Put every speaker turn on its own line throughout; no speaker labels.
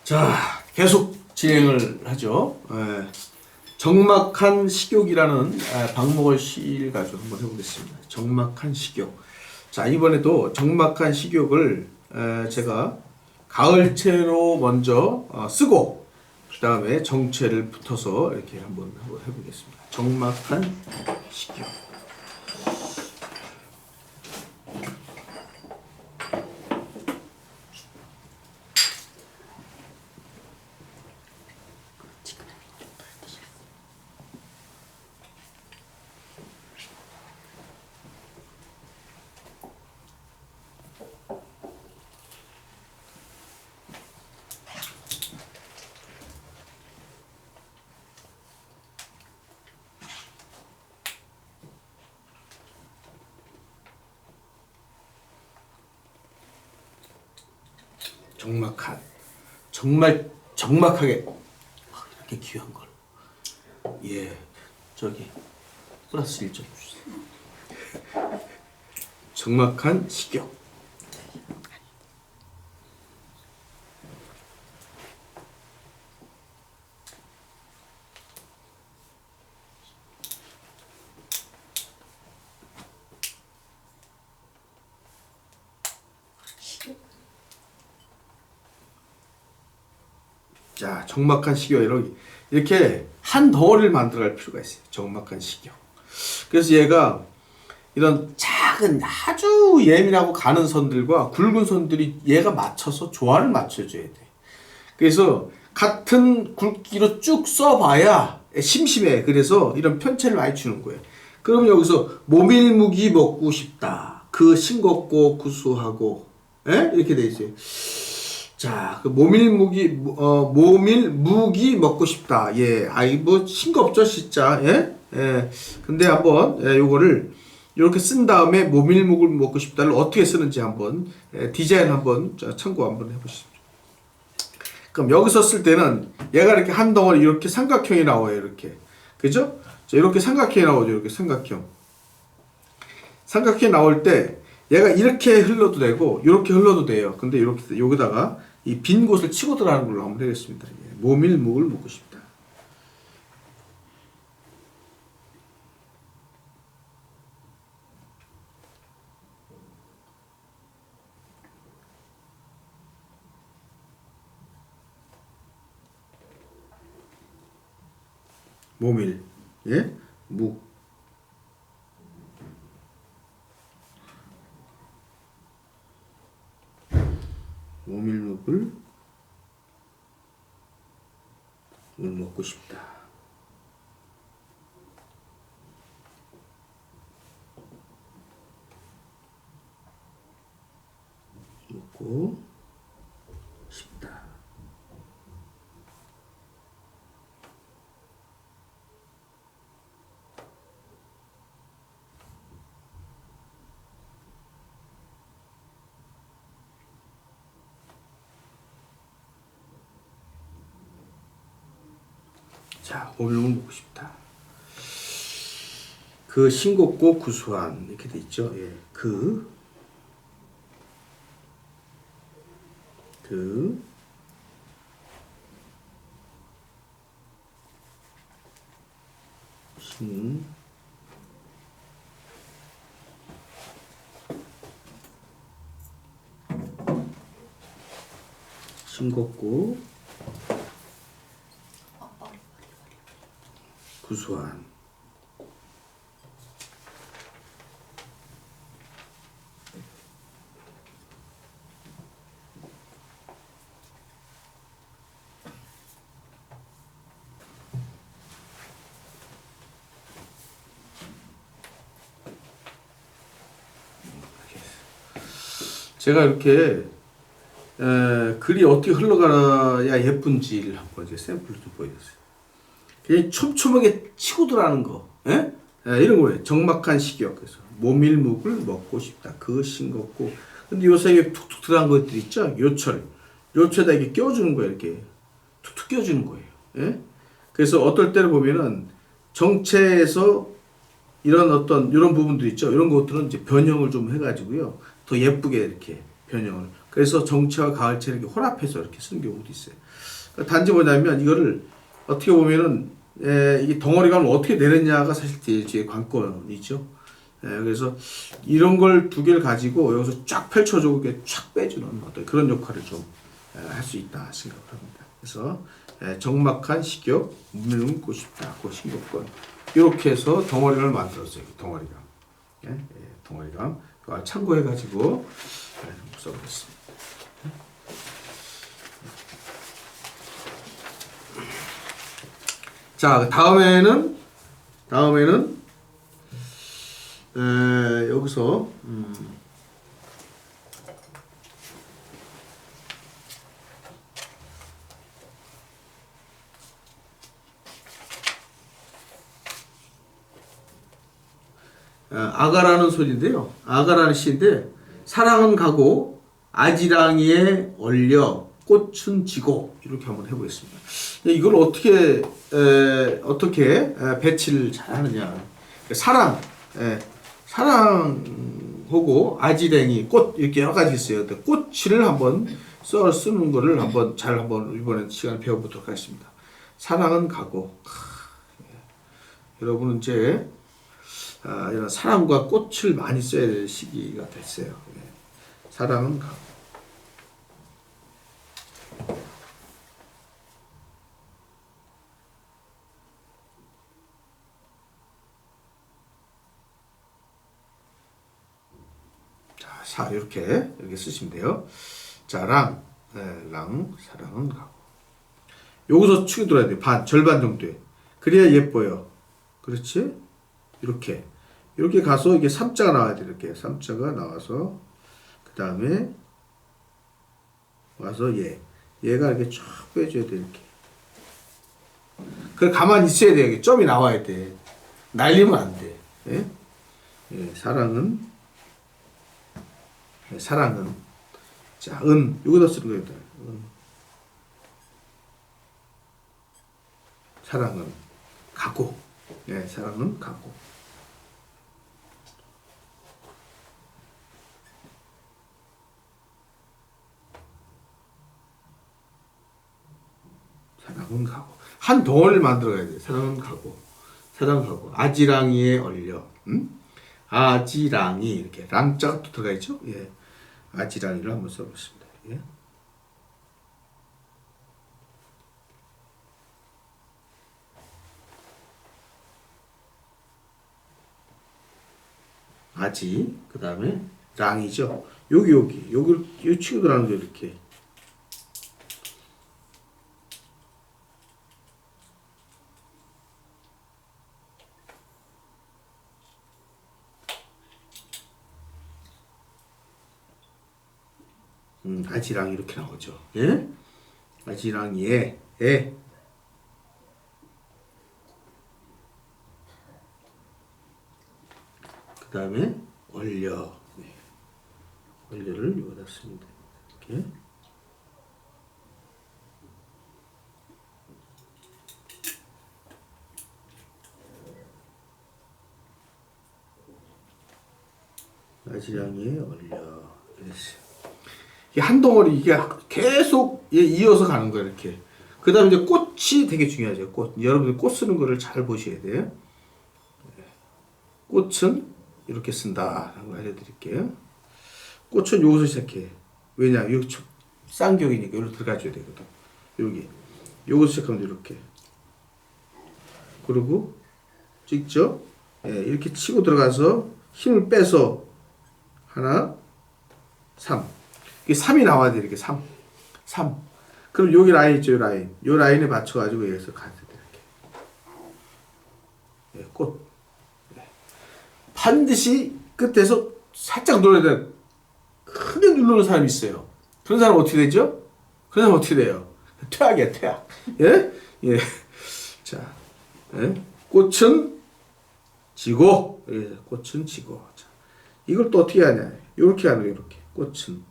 자, 계속 진행을 하죠. 적막한 식욕이라는 박목월 시를 가지고 한번 해보겠습니다. 적막한 식욕. 자, 이번에도 적막한 식욕을 제가 가을채로 먼저 쓰고 그 다음에 정체를 붙어서 이렇게 한번 해보겠습니다. 적막한 식욕. 적막한, 정말 적막하게 이렇게 귀한 걸, 예, 저기 플러스 1점 주세요. 적막한 식욕. 자, 적막한 식욕. 이렇게 한 덩어리를 만들어갈 필요가 있어요. 적막한 식욕. 그래서 얘가 이런 작은 아주 예민하고 가는 선들과 굵은 선들이 얘가 맞춰서 조화를 맞춰줘야 돼. 그래서 같은 굵기로 쭉 써봐야 심심해. 그래서 이런 편차를 많이 주는 거예요. 그럼 여기서 모밀무기 먹고 싶다. 그 싱겁고 구수하고, 예? 이렇게 돼 있어요. 자, 그 모밀무기 먹고 싶다. 예, 아이 뭐 싱겁죠, 진짜. 예, 예. 근데 한번 요거를 이렇게 쓴 다음에 모밀묵을 먹고 싶다를 어떻게 쓰는지 한번 디자인 한번 참고 한번 해보시죠. 그럼 여기서 쓸 때는 얘가 이렇게 한 덩어리 이렇게 삼각형이 나와요, 이렇게. 그죠? 자, 이렇게 삼각형이 나오죠, 이렇게 삼각형. 삼각형이 나올 때 얘가 이렇게 흘러도 되고 이렇게 흘러도 돼요. 근데 이렇게 여기다가 이 빈 곳을 치고 들어가는 걸로 한번 해겠습니다. 모밀묵을 먹고 싶다. 모밀, 예, 묵. 모밀묵을 먹고 싶다. 먹고 싶다. 자, 모밀묵을 먹고 싶다. 그 싱겁고 구수한 이렇게 돼 있죠. 예, 그 싱, 싱겁고 구수한. 제가 이렇게 글이 어떻게 흘러가야 예쁜지를 한번 이제 샘플로 좀 보여줬어요. 그냥 촘촘하게 치고 들어가는 거, 예? 이런 거예요. 적막한 식욕. 그래서 모밀묵을 먹고 싶다. 그 싱겁고. 근데 요 사이에 툭툭 들어간 것들 있죠? 요철에다 이렇게 껴주는 거예요. 이렇게 툭툭 껴주는 거예요. 예? 그래서 어떨 때를 보면은 정체에서 이런 부분들 있죠? 이런 것들은 이제 변형을 좀 해가지고요. 더 예쁘게 이렇게 변형을. 그래서 정체와 가을채를 이렇게 혼합해서 이렇게 쓰는 경우도 있어요. 그러니까 단지 뭐냐면 이거를 어떻게 보면은 이게 덩어리감을 어떻게 내느냐가 사실 제일 관건이죠. 그래서 이런 걸 두 개를 가지고 여기서 쫙 펼쳐주고 이렇게 쫙 빼주는 어떤 그런 역할을 좀 할 수 있다 생각을 합니다. 그래서 적막한 식욕, 물고 싶다, 그 신곡권 이렇게 해서 덩어리를 만들었어요. 덩어리감, 덩어리감 참고해가지고 써보겠습니다. 자, 다음에는 여기서 아가라는 소리인데요. 아가라는 시인데 사랑은 가고 아지랑이에 얼려 꽃은 지고 이렇게 한번 해보겠습니다. 이걸 어떻게 배치를 잘 하느냐. 사랑, 사랑하고 아지랑이 꽃 이렇게 여러 가지 있어요. 꽃을 한번 쓰는 거를 한번 이번에 시간 배워보도록 하겠습니다. 사랑은 가고 여러분은 이제 이런 사랑과 꽃을 많이 써야 될 시기가 됐어요. 사랑은 가고. 자, 이렇게 쓰시면 돼요. 자, 사랑은 가고. 여기서 치고 들어야 돼요. 절반 정도에. 그래야 예뻐요. 그렇지? 이렇게 가서 이게 3자가 나와야 돼. 이렇게 3자가 나와서 그 다음에 와서 얘가 이렇게 쫙 빼줘야 돼. 이렇게. 그걸 가만히 있어야 돼. 여기 점이 나와야 돼. 날리면 안 돼. 사랑은 자, 여기다 쓰는 거예요. 사랑은 가고. 사랑은 가고. 사랑은 가고. 한 덩어리를 만들어야 돼. 사랑은 가고. 아지랑이에 얼려. 아지랑이 이렇게 랑자가 또 들어가 있죠? 아지랑이를 한번 써보겠습니다. 아지, 그 다음에 랑이죠. 여기 치고 들어가는 거 이렇게. 아지랑 이렇게 나오죠. 아지랑 그 다음에 얼려. 얼려를 여기다 씁니다. 이렇게. 아지랑이에 얼려. 이랬어요. 이게 한 덩어리 이게 계속 이어서 가는 거예요. 이렇게. 그 다음에 이제 꽃이 되게 중요하죠. 꽃. 여러분들 꽃 쓰는 거를 잘 보셔야 돼요. 꽃은 이렇게 쓴다라고 알려드릴게요. 꽃은 여기서 시작해. 왜냐, 여기 쌍경이니까 여기로 들어가줘야 되거든. 여기서 시작하면 이렇게. 그리고 찍죠. 이렇게 치고 들어가서 힘을 빼서 하나, 3. 이게 3이 나와야 돼. 이렇게 3. 그럼 여기 라인 있죠. 요 라인에 맞춰가지고 여기서 가야 돼. 이렇게. 꽃. 반드시 끝에서 살짝 눌러야 돼. 크게 누르는 사람이 있어요. 그런 사람 어떻게 되죠? 그런 사람 어떻게 돼요? 퇴학이야, 퇴학. 자, 꽃은 지고, 꽃은 지고. 자, 이걸 또 어떻게 하냐? 이렇게 하는 거예요, 이렇게. 꽃은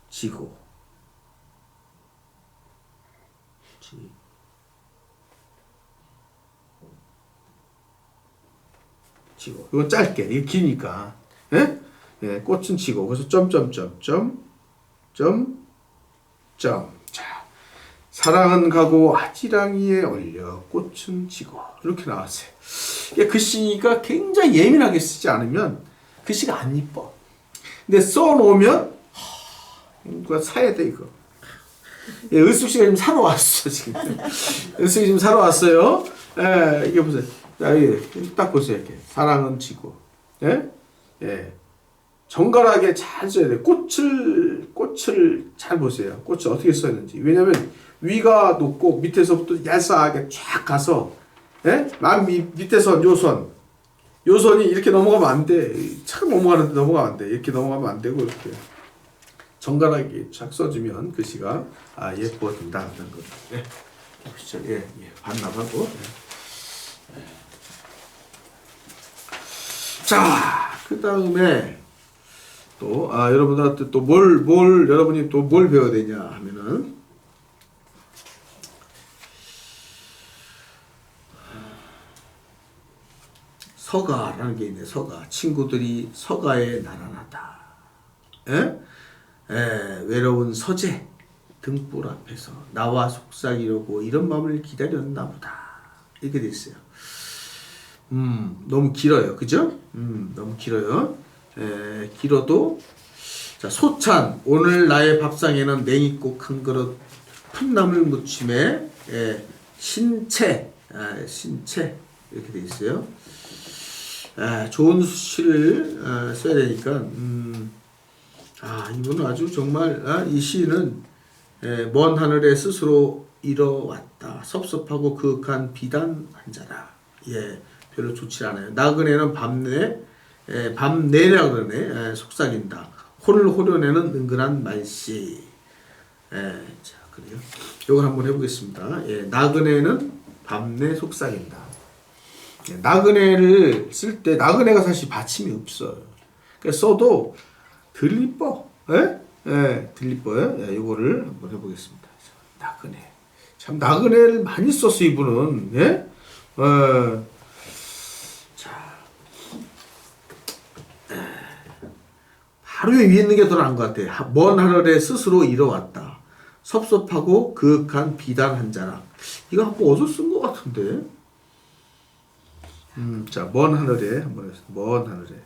지고. 지고. 이거 짧게. 이게 기니까. 예? 예, 꽃은 지고. 그래서 점점점점 점. 자, 사랑은 가고 아지랑이에 얼려 꽃은 지고. 이렇게 나왔어요. 이게 글씨가 굉장히 예민하게 쓰지 않으면 글씨가 안 이뻐. 근데 써놓으면 이거 사야 돼 이거. 예, 을숙 씨가 지금 사러 왔어 지금. 을숙이 지금 사러 왔어요. 예, 이게 보세요. 자, 이게 딱 보세요 이렇게. 사랑은 지고. 예, 예. 정갈하게 잘 써야 돼. 꽃을 잘 보세요. 꽃을 어떻게 써야되는지. 왜냐면 위가 높고 밑에서부터 얄쌍하게 쫙 가서, 예? 밑에선 요선이 이렇게 넘어가면 안 돼. 참 넘어가는데 넘어가면 안 돼. 이렇게 넘어가면 안 되고 이렇게 정갈하게 쫙 써주면 글씨가 예뻐진다는 거. 예, 보시죠. 예, 반납하고. 예. 자, 그 다음에. 또, 여러분들한테 또 여러분이 또 뭘 배워야 되냐 하면은, 서가라는 게 있네, 서가. 친구들이 서가에 나란하다. 에? 외로운 서재, 등불 앞에서 나와 속삭이려고 이런 마음을 기다렸나 보다. 이렇게 돼 있어요. 너무 길어요. 그죠? 너무 길어요. 길어도 자 소찬 오늘 나의 밥상에는 냉이국 한 그릇 풋나물 무침에 신채 이렇게 돼 있어요. 좋은 시를 써야 되니까 이분은 아주 정말 이 시는 먼 하늘에 스스로 이뤄왔다. 섭섭하고 그윽한 비단 한 자라. 별로 좋지 않아요. 나그네는 밤내라 그러네. 속삭인다. 혼을 호려내는 은근한 말씨. 자, 그래요. 이걸 한번 해보겠습니다. 나그네는 밤내 속삭인다. 나그네를 쓸 때 나그네가 사실 받침이 없어요. 그래서 써도 덜 이뻐. 덜 이뻐요. 이거를 한번 해보겠습니다. 나그네. 참 나그네를 많이 썼어 이분은. 예? 하루 위에 있는 게 더 나은 것 같아. 먼 하늘에 스스로 이뤄왔다. 섭섭하고 그윽한 비단 한 자락. 이거 한번 어디서 쓴 것 같은데. 자, 먼 하늘에 한번 해서 먼 하늘에.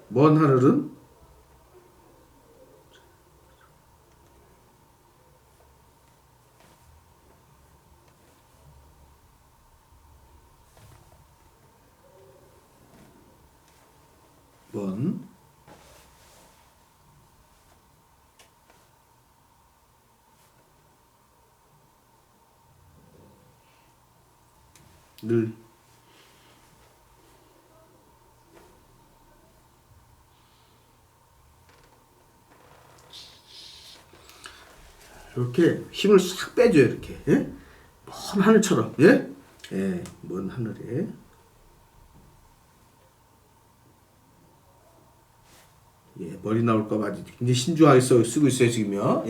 먼 하늘은 늘 이렇게 힘을 싹 빼줘요 이렇게. 예? 먼 하늘처럼. 예? 먼 하늘에. 머리 나올까 봐 굉장히 신중하게 쓰고 있어요 지금요.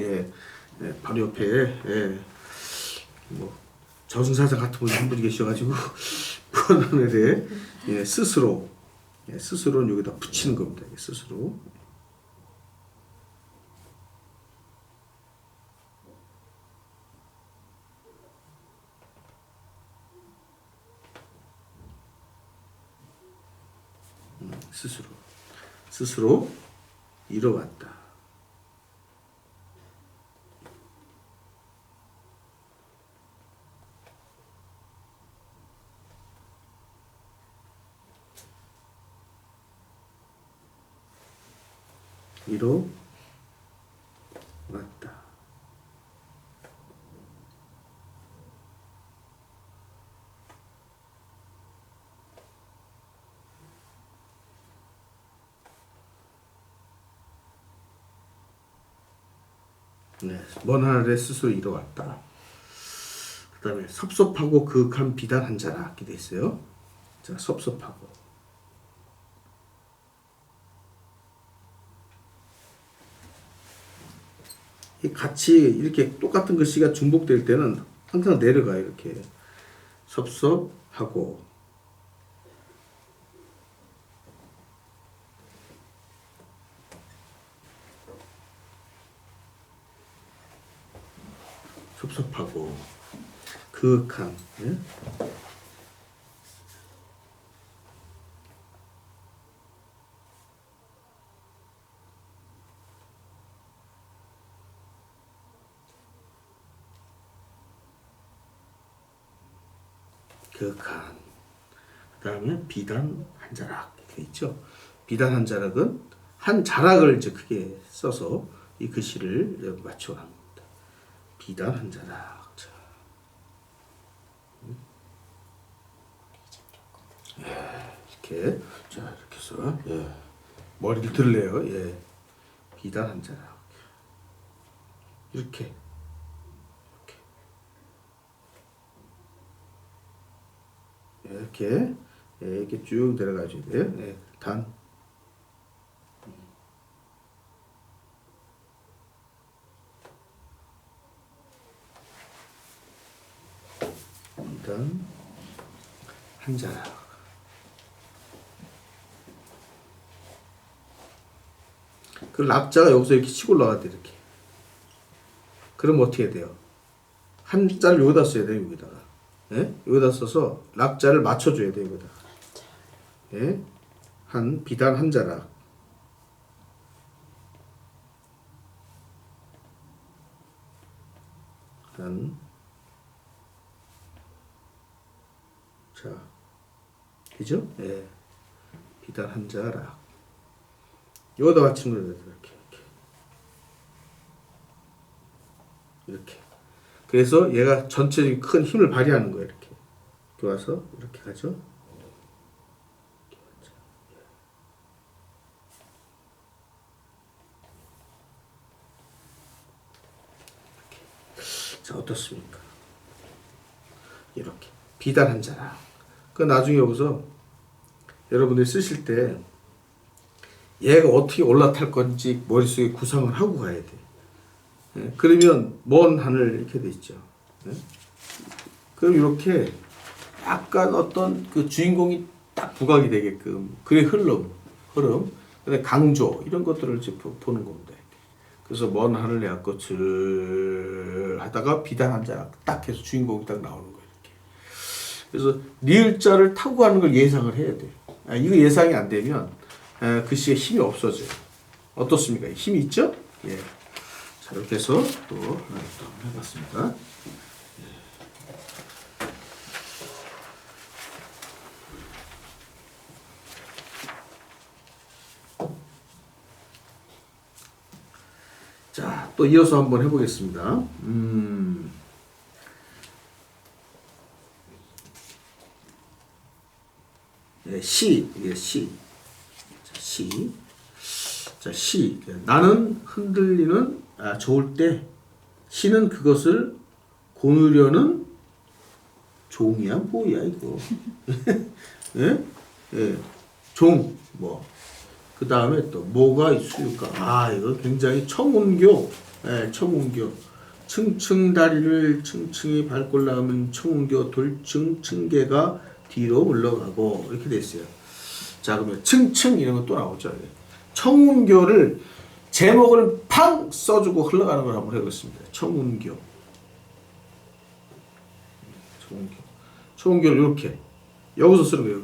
바로 옆에 뭐 저승사자 같은 분들이 계셔가지고 먼 하늘에 스스로는 여기다 붙이는 겁니다. 스스로. 스스로 이뤄왔다. 이뤄왔다. 먼 하늘에 스스로 이뤄왔다. 그 다음에 섭섭하고 그윽한 비단 한 자라 이렇게 돼 있어요. 자, 섭섭하고. 같이 이렇게 똑같은 글씨가 중복될 때는 항상 내려가요. 이렇게 섭섭하고 섭섭하고 그윽한. 예? 그윽한. 그 다음에 비단 한 자락 이렇게 있죠. 비단 한 자락은 한 자락을 이제 크게 써서 이 글씨를 맞춰가는 겁니다. 비단 한 자락. 자. 예, 이렇게 자 이렇게 해서 예. 머리를 들래요. 예. 비단 한 자락. 이렇게. 이렇게 이렇게 쭉 내려가줘야 돼요. 네, 단 일단 한 자락. 그 락자가 여기서 이렇게 치고 올라가야 돼 이렇게. 그럼 어떻게 돼요? 한 자를 여기다 써야 돼요 여기다가. 예? 여기다 써서 락자를 맞춰줘야 돼요 여기다. 예? 한 비단 한 자락. 한 자, 그죠? 예. 비단 한 자락. 여기다 맞추면 돼요 이렇게. 이렇게. 그래서 얘가 전체적인 큰 힘을 발휘하는 거예요 이렇게. 이렇게 와서 이렇게 가죠. 자, 어떻습니까? 이렇게 비단 한 자락. 그 나중에 여기서 여러분들이 쓰실 때 얘가 어떻게 올라탈 건지 머릿속에 구상을 하고 가야 돼. 예? 그러면 먼 하늘 이렇게 돼 있죠. 예? 그럼 이렇게 약간 어떤 그 주인공이 딱 부각이 되게끔 그의 흐름, 그다음에 강조 이런 것들을 이제 보는 겁니다. 그래서 먼 하늘 내 앞꽃을 하다가 비단 한 자락 딱 해서 주인공이 딱 나오는 거예요. 이렇게. 그래서 리을자를 타고 가는 걸 예상을 해야 돼요. 이거 예상이 안 되면 글씨에 힘이 없어져요. 어떻습니까? 힘이 있죠? 예. 자, 이렇게 해서 또 하나 또 한번 해봤습니다. 자, 또 이어서 한번 해보겠습니다. 네, 시, 이게 시. 자, 시. 자, 시. 나는 흔들리는, 좋을 때, 시는 그것을 고누려는 종이야, 뭐야, 이거. 예? 예. 종, 뭐. 그 다음에 또 뭐가 있을까? 이거 굉장히 청운교. 예, 청운교. 층층 다리를 층층이 밟고 나가면 청운교 돌층 층계가 뒤로 물러가고 이렇게 돼 있어요. 자, 그러면 층층 이런 거 또 나오죠. 청운교를 제목을 팡 써주고 흘러가는 걸 한번 해보겠습니다. 청운교. 청운교를 이렇게 여기서 쓰는 거예요.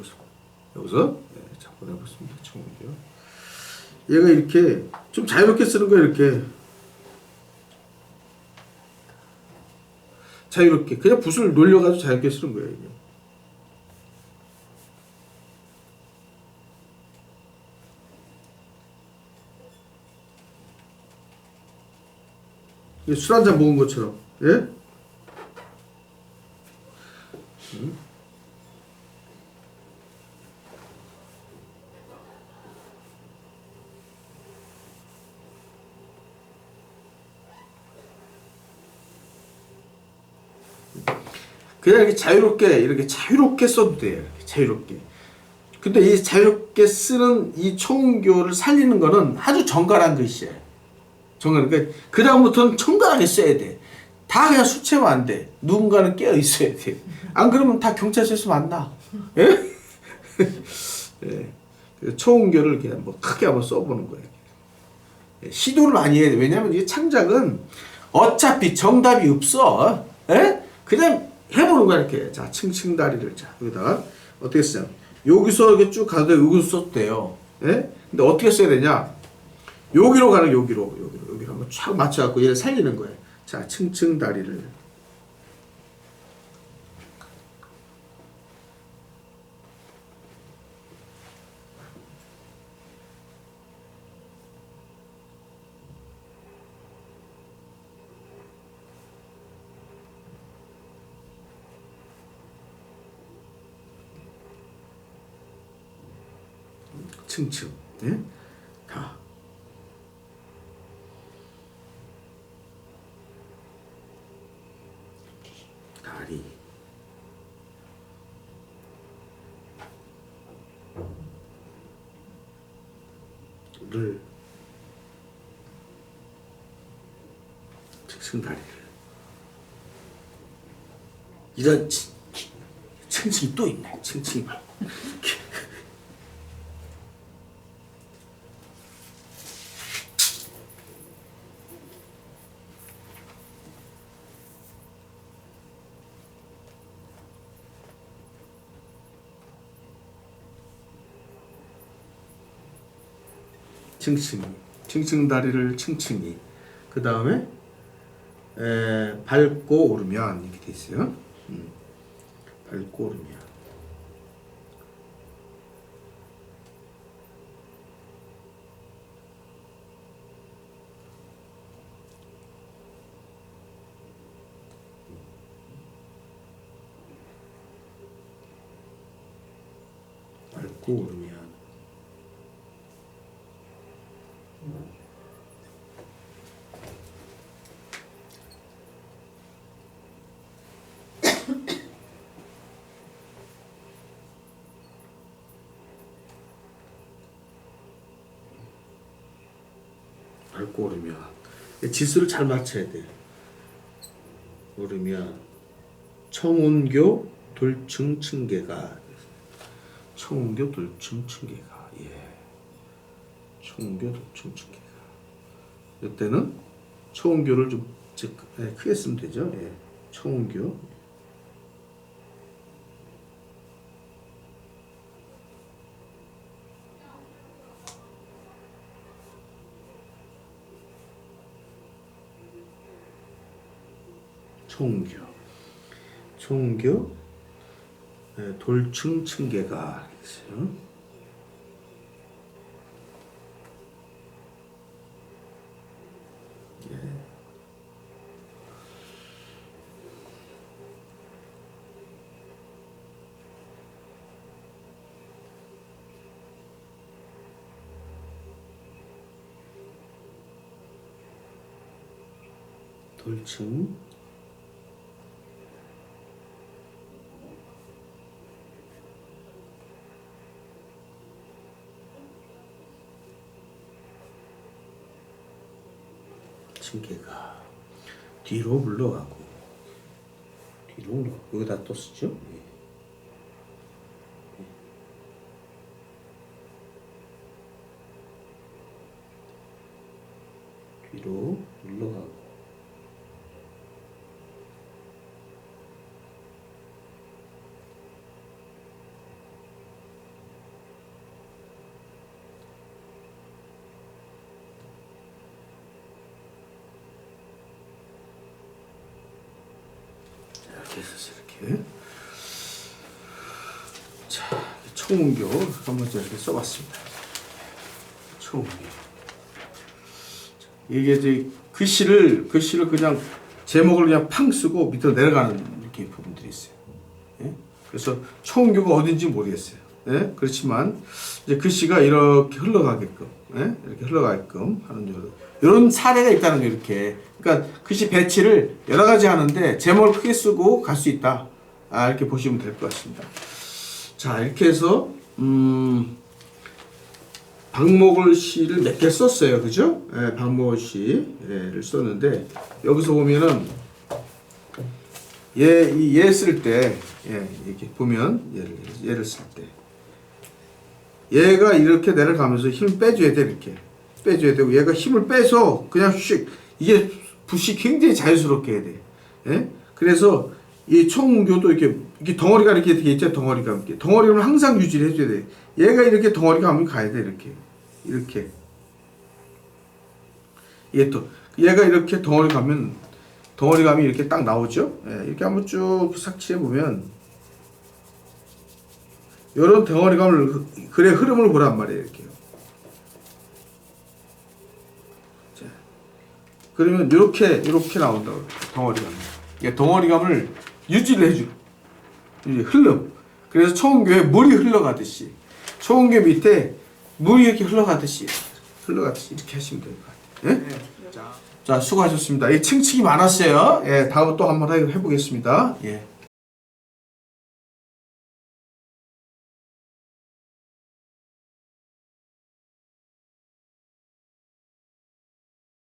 여기서 네, 자, 한번 해보겠습니다. 청운교. 얘가 이렇게 좀 자유롭게 쓰는 거예요. 이렇게 자유롭게 그냥 붓을 놀려가지고 자유롭게 쓰는 거예요. 이게 술 한잔 먹은 것처럼. 예? 그냥 이렇게 자유롭게 써도 돼요. 이렇게 자유롭게. 근데 이 자유롭게 쓰는 이 청운교를 살리는 거는 아주 정갈한 글씨예요. 그러니까 그 다음부터는 정갈하게 써야 돼. 다 그냥 술 취하면 안 돼. 누군가는 깨어 있어야 돼. 안 그러면 다 경찰서에서 만나. 예? 예. 청운교를 그냥 뭐 크게 한번 써보는 거예요. 시도를 많이 해야 돼. 왜냐하면 이 창작은 어차피 정답이 없어. 에? 그냥 해보는 거야, 이렇게. 자, 층층다리를. 자, 여기다가 어떻게 쓰냐. 여기서 이렇게 쭉 가도 여기서 써도 돼요. 예? 근데 어떻게 써야 되냐. 여기로 가는 여기로 한번 쫙 맞춰갖고 얘를 살리는 거예요. 자, 층층다리를. 층층. 예? 다. 다리. 를. 층층 다리를. 이런 층층이 또 있네. 층층이 말고. 층층이, 층층다리를 층층이. 그 다음에 밟고 오르면 이렇게 돼 있어요. 밟고 오르면. 밟고 오르면. 밟고 오르면. 지수를 잘 맞춰야 돼. 오르면 청운교 돌층 층계가. 청운교 돌층 층계가. 예. 청운교 돌층 층계가. 이때는 청운교를 좀 크게 쓰면 되죠. 예. 청운교. 청운교. 청운교. 예, 돌층 층계가 있어요. 예. 돌층. 층계가 뒤로 물러가고. 뒤로 물러가고. 여기다 또 쓰죠. 예. 뒤로 물러가고. 이렇게 해서 이렇게. 자, 청운교 한번 이렇게 써봤습니다. 청운교. 이게 이제 글씨를 그냥 제목을 그냥 팡 쓰고 밑으로 내려가는 이렇게 부분들이 있어요. 예? 그래서 청운교가 어딘지 모르겠어요. 예? 그렇지만 이제 글씨가 이렇게 흘러가게끔, 예? 이렇게 흘러가게끔 하는 이런 사례가 있다는 거. 이렇게. 그러니까 글씨 배치를 여러 가지 하는데 제목을 크게 쓰고 갈 수 있다. 이렇게 보시면 될 것 같습니다. 자, 이렇게 해서 박목을 시를 몇 개 썼어요. 그죠? 예, 박목을 시를 썼는데, 여기서 보면은, 얘 쓸 때, 예, 이렇게 보면, 얘를 쓸 때, 얘가 이렇게 내려가면서 힘을 빼줘야 돼, 이렇게. 빼줘야 되고, 얘가 힘을 빼서, 그냥 슉, 이게 붓이 굉장히 자연스럽게 해야 돼. 예? 그래서 이 청운교도 이렇게 덩어리가 이렇게 되어 있죠. 덩어리감. 덩어리감을 항상 유지를 해줘야 돼. 얘가 이렇게 덩어리감이 가야 돼. 이렇게. 얘 또 얘가 이렇게 덩어리감이 이렇게 딱 나오죠. 예, 이렇게 한번 쭉 삭치해 보면 이런 덩어리감을 글의 흐름을 보란 말이에요. 이렇게요. 자, 그러면 이렇게 나온다고. 덩어리감. 예, 덩어리감을 유지를 해줘. 흐름. 그래서 초운교에 물이 흘러가듯이 초운교 밑에 물이 이렇게 흘러가듯이 이렇게 하시면 될 것 같아요. 예?
네.
자, 수고하셨습니다. 이 층층이 많았어요. 예, 다음에 또 한번 해보겠습니다. 예.